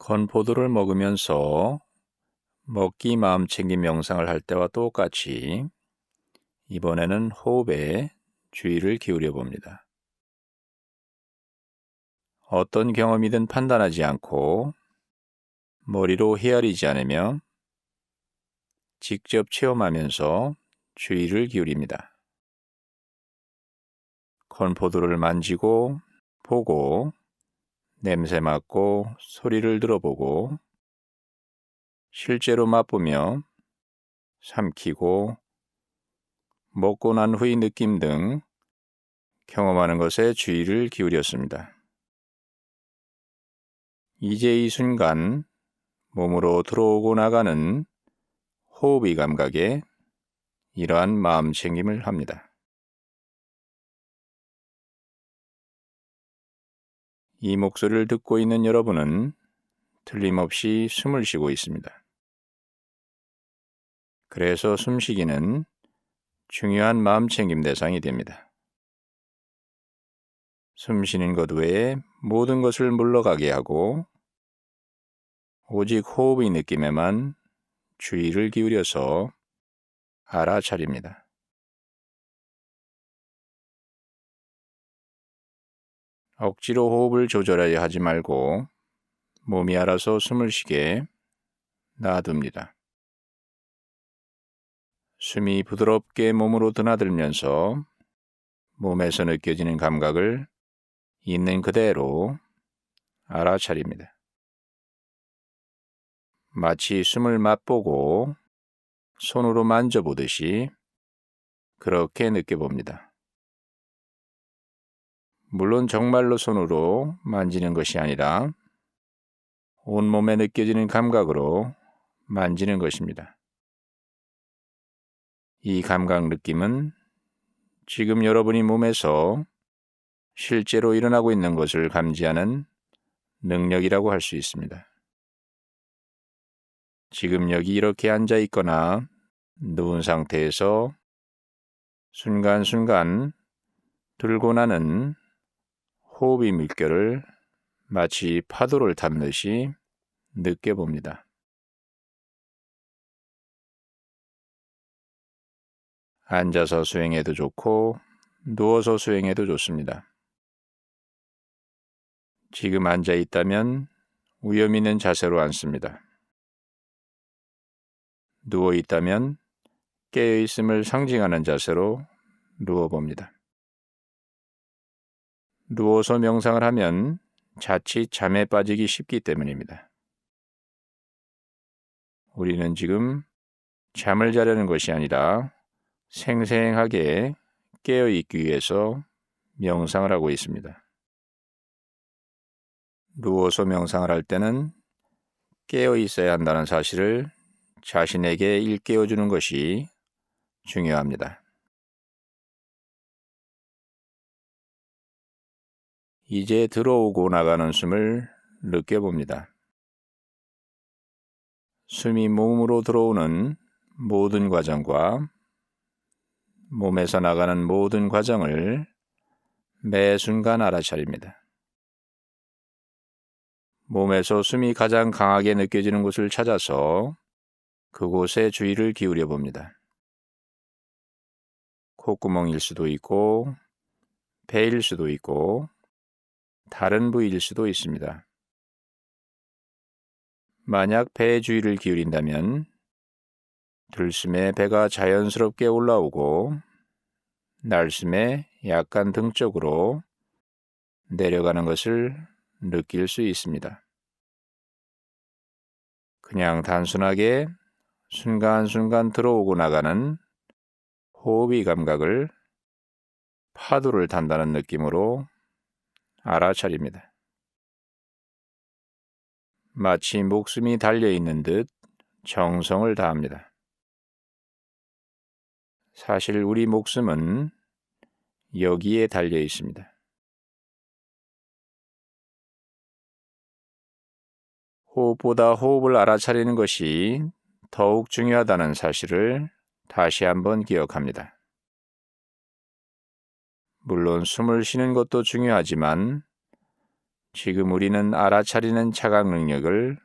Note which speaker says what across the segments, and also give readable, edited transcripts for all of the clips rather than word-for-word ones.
Speaker 1: 건포도를 먹으면서 먹기 마음챙김 명상을 할 때와 똑같이 이번에는 호흡에 주의를 기울여 봅니다. 어떤 경험이든 판단하지 않고 머리로 헤아리지 않으며 직접 체험하면서 주의를 기울입니다. 건포도를 만지고 보고 냄새 맡고 소리를 들어보고 실제로 맛보며 삼키고 먹고 난 후의 느낌 등 경험하는 것에 주의를 기울였습니다. 이제 이 순간 몸으로 들어오고 나가는 호흡의 감각에 이러한 마음 챙김을 합니다. 이 목소리를 듣고 있는 여러분은 틀림없이 숨을 쉬고 있습니다. 그래서 숨쉬기는 중요한 마음 챙김 대상이 됩니다. 숨쉬는 것 외에 모든 것을 물러가게 하고 오직 호흡의 느낌에만 주의를 기울여서 알아차립니다. 억지로 호흡을 조절하려 하지 말고 몸이 알아서 숨을 쉬게 놔둡니다. 숨이 부드럽게 몸으로 드나들면서 몸에서 느껴지는 감각을 있는 그대로 알아차립니다. 마치 숨을 맛보고 손으로 만져보듯이 그렇게 느껴봅니다. 물론 정말로 손으로 만지는 것이 아니라 온몸에 느껴지는 감각으로 만지는 것입니다. 이 감각 느낌은 지금 여러분이 몸에서 실제로 일어나고 있는 것을 감지하는 능력이라고 할 수 있습니다. 지금 여기 이렇게 앉아 있거나 누운 상태에서 순간순간 들고 나는 호흡의 물결을 마치 파도를 탔듯이 느껴봅니다. 앉아서 수행해도 좋고 누워서 수행해도 좋습니다. 지금 앉아 있다면 위험 있는 자세로 앉습니다. 누워 있다면 깨어 있음을 상징하는 자세로 누워봅니다. 누워서 명상을 하면 자칫 잠에 빠지기 쉽기 때문입니다. 우리는 지금 잠을 자려는 것이 아니라 생생하게 깨어 있기 위해서 명상을 하고 있습니다. 누워서 명상을 할 때는 깨어 있어야 한다는 사실을 자신에게 일깨워주는 것이 중요합니다. 이제 들어오고 나가는 숨을 느껴봅니다. 숨이 몸으로 들어오는 모든 과정과 몸에서 나가는 모든 과정을 매 순간 알아차립니다. 몸에서 숨이 가장 강하게 느껴지는 곳을 찾아서 그곳에 주의를 기울여 봅니다. 콧구멍일 수도 있고 배일 수도 있고 다른 부위일 수도 있습니다. 만약 배에 주의를 기울인다면 들숨에 배가 자연스럽게 올라오고 날숨에 약간 등 쪽으로 내려가는 것을 느낄 수 있습니다. 그냥 단순하게 순간순간 들어오고 나가는 호흡의 감각을 파도를 탄다는 느낌으로 알아차립니다. 마치 목숨이 달려있는 듯 정성을 다합니다. 사실 우리 목숨은 여기에 달려 있습니다. 호흡보다 호흡을 알아차리는 것이 더욱 중요하다는 사실을 다시 한번 기억합니다. 물론 숨을 쉬는 것도 중요하지만 지금 우리는 알아차리는 자각 능력을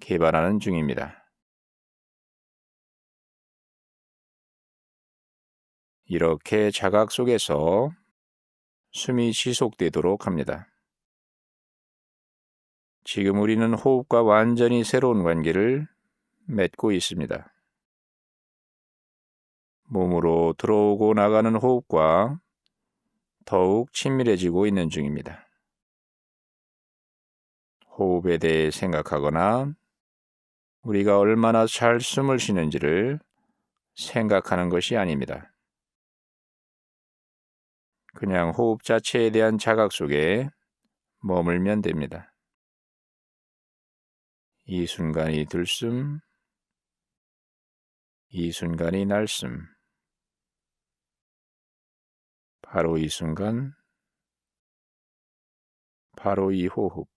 Speaker 1: 개발하는 중입니다. 이렇게 자각 속에서 숨이 지속되도록 합니다. 지금 우리는 호흡과 완전히 새로운 관계를 맺고 있습니다. 몸으로 들어오고 나가는 호흡과 더욱 친밀해지고 있는 중입니다. 호흡에 대해 생각하거나 우리가 얼마나 잘 숨을 쉬는지를 생각하는 것이 아닙니다. 그냥 호흡 자체에 대한 자각 속에 머물면 됩니다. 이 순간이 들숨, 이 순간이 날숨, 바로 이 순간, 바로 이 호흡,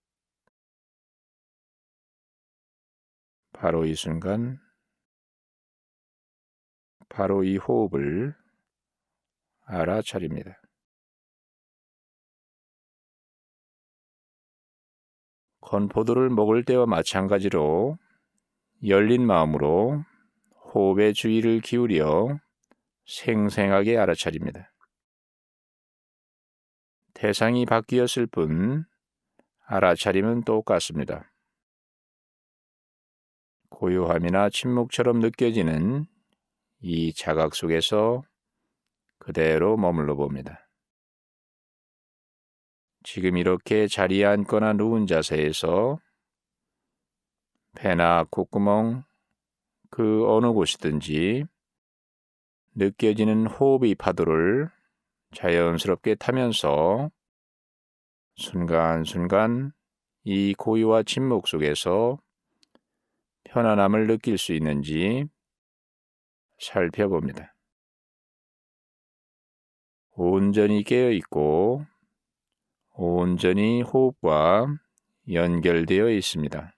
Speaker 1: 바로 이 순간, 바로 이 호흡을 알아차립니다. 건포도를 먹을 때와 마찬가지로 열린 마음으로 호흡에 주의를 기울여 생생하게 알아차립니다. 대상이 바뀌었을 뿐 알아차림은 똑같습니다. 고요함이나 침묵처럼 느껴지는 이 자각 속에서 그대로 머물러 봅니다. 지금 이렇게 자리에 앉거나 누운 자세에서 배나 콧구멍, 그 어느 곳이든지 느껴지는 호흡의 파도를 자연스럽게 타면서 순간순간 이 고요와 침묵 속에서 편안함을 느낄 수 있는지 살펴봅니다. 온전히 깨어있고 온전히 호흡과 연결되어 있습니다.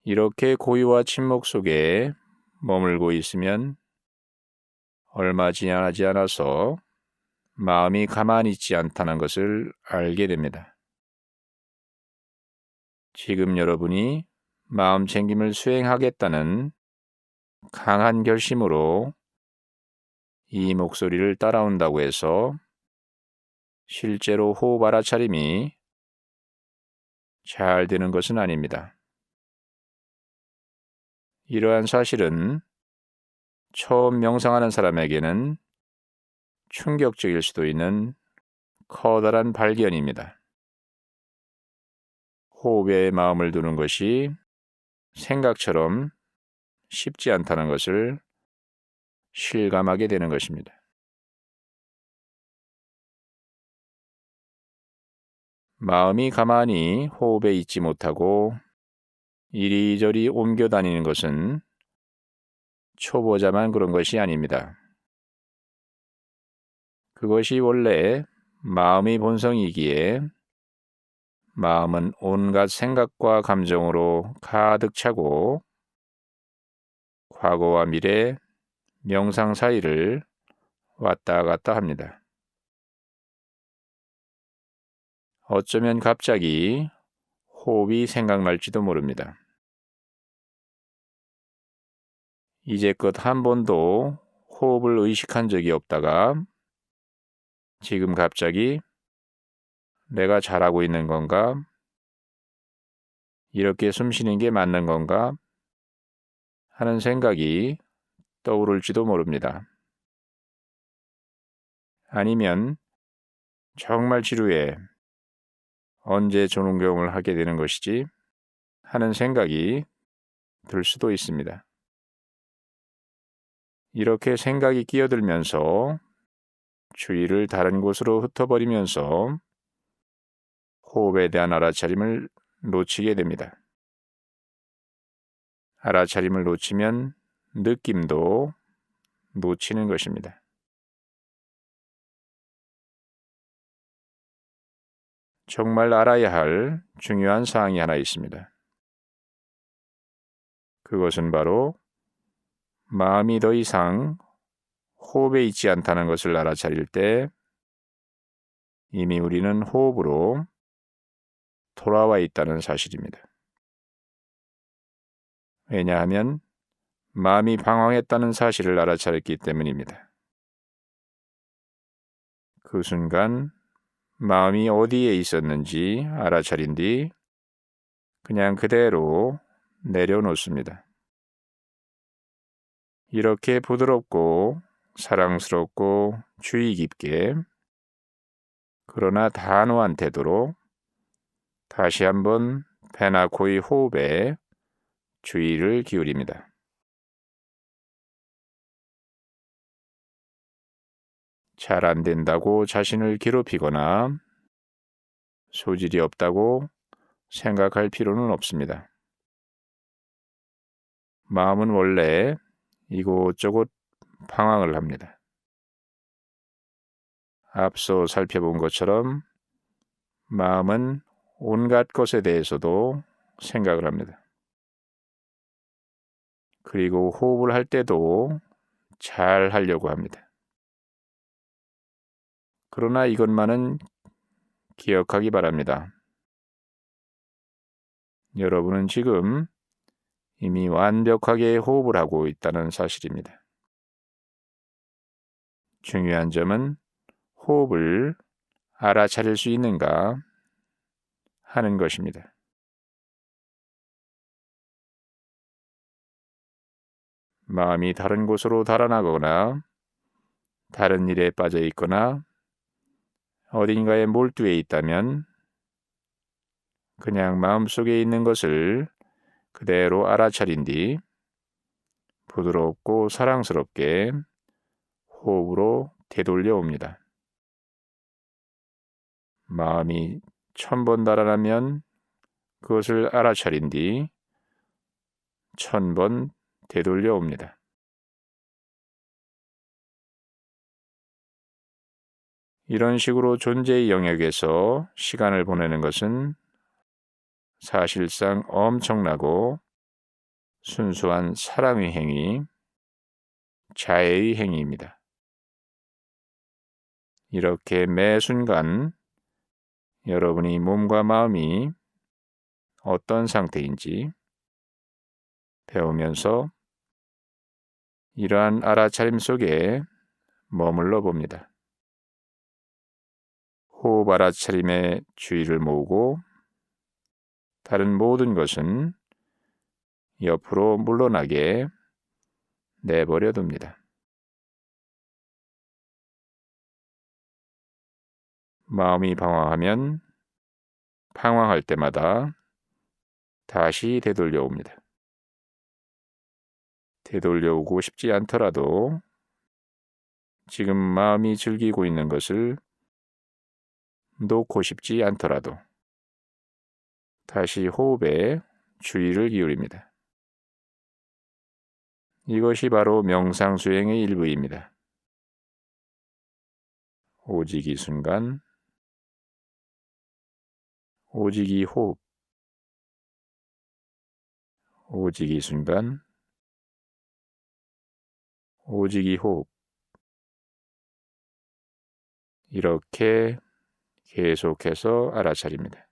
Speaker 1: 이렇게 고요와 침묵 속에 머물고 있으면 얼마 지나지 않아서 마음이 가만히 있지 않다는 것을 알게 됩니다. 지금 여러분이 마음 챙김을 수행하겠다는 강한 결심으로 이 목소리를 따라온다고 해서 실제로 호흡 알아차림이 잘 되는 것은 아닙니다. 이러한 사실은 처음 명상하는 사람에게는 충격적일 수도 있는 커다란 발견입니다. 호흡에 마음을 두는 것이 생각처럼 쉽지 않다는 것을 실감하게 되는 것입니다. 마음이 가만히 호흡에 있지 못하고 이리저리 옮겨 다니는 것은 초보자만 그런 것이 아닙니다. 그것이 원래 마음의 본성이기에 마음은 온갖 생각과 감정으로 가득 차고 과거와 미래, 명상 사이를 왔다 갔다 합니다. 어쩌면 갑자기 호흡이 생각날지도 모릅니다. 이제껏 한 번도 호흡을 의식한 적이 없다가 지금 갑자기 내가 잘하고 있는 건가? 이렇게 숨 쉬는 게 맞는 건가? 하는 생각이 떠오를지도 모릅니다. 아니면 정말 지루해. 언제 조능경을 하게 되는 것이지? 하는 생각이 들 수도 있습니다. 이렇게 생각이 끼어들면서 주의를 다른 곳으로 흩어버리면서 호흡에 대한 알아차림을 놓치게 됩니다. 알아차림을 놓치면 느낌도 놓치는 것입니다. 정말 알아야 할 중요한 사항이 하나 있습니다. 그것은 바로 마음이 더 이상 호흡에 있지 않다는 것을 알아차릴 때 이미 우리는 호흡으로 돌아와 있다는 사실입니다. 왜냐하면 마음이 방황했다는 사실을 알아차렸기 때문입니다. 그 순간 마음이 어디에 있었는지 알아차린 뒤 그냥 그대로 내려놓습니다. 이렇게 부드럽고 사랑스럽고 주의 깊게 그러나 단호한 태도로 다시 한번 배나 코의 호흡에 주의를 기울입니다. 잘 안 된다고 자신을 괴롭히거나 소질이 없다고 생각할 필요는 없습니다. 마음은 원래 이곳저곳 방황을 합니다. 앞서 살펴본 것처럼 마음은 온갖 것에 대해서도 생각을 합니다. 그리고 호흡을 할 때도 잘 하려고 합니다. 그러나 이것만은 기억하기 바랍니다. 여러분은 지금 이미 완벽하게 호흡을 하고 있다는 사실입니다. 중요한 점은 호흡을 알아차릴 수 있는가 하는 것입니다. 마음이 다른 곳으로 달아나거나 다른 일에 빠져 있거나 어딘가에 몰두해 있다면 그냥 마음속에 있는 것을 그대로 알아차린 뒤 부드럽고 사랑스럽게 호흡으로 되돌려 옵니다. 마음이 1000번 달아나면 그것을 알아차린 뒤 1000번 되돌려 옵니다. 이런 식으로 존재의 영역에서 시간을 보내는 것은 사실상 엄청나고 순수한 사랑의 행위, 자애의 행위입니다. 이렇게 매 순간 여러분이 몸과 마음이 어떤 상태인지 배우면서 이러한 알아차림 속에 머물러 봅니다. 호흡 알아차림에 주의를 모으고 다른 모든 것은 옆으로 물러나게 내버려 둡니다. 마음이 방황하면 방황할 때마다 다시 되돌려 옵니다. 되돌려 오고 싶지 않더라도 지금 마음이 즐기고 있는 것을 놓고 싶지 않더라도 다시 호흡에 주의를 기울입니다. 이것이 바로 명상 수행의 일부입니다. 오직 이 순간, 오직 이 호흡, 오직 이 순간, 오직 이 호흡. 이렇게 계속해서 알아차립니다.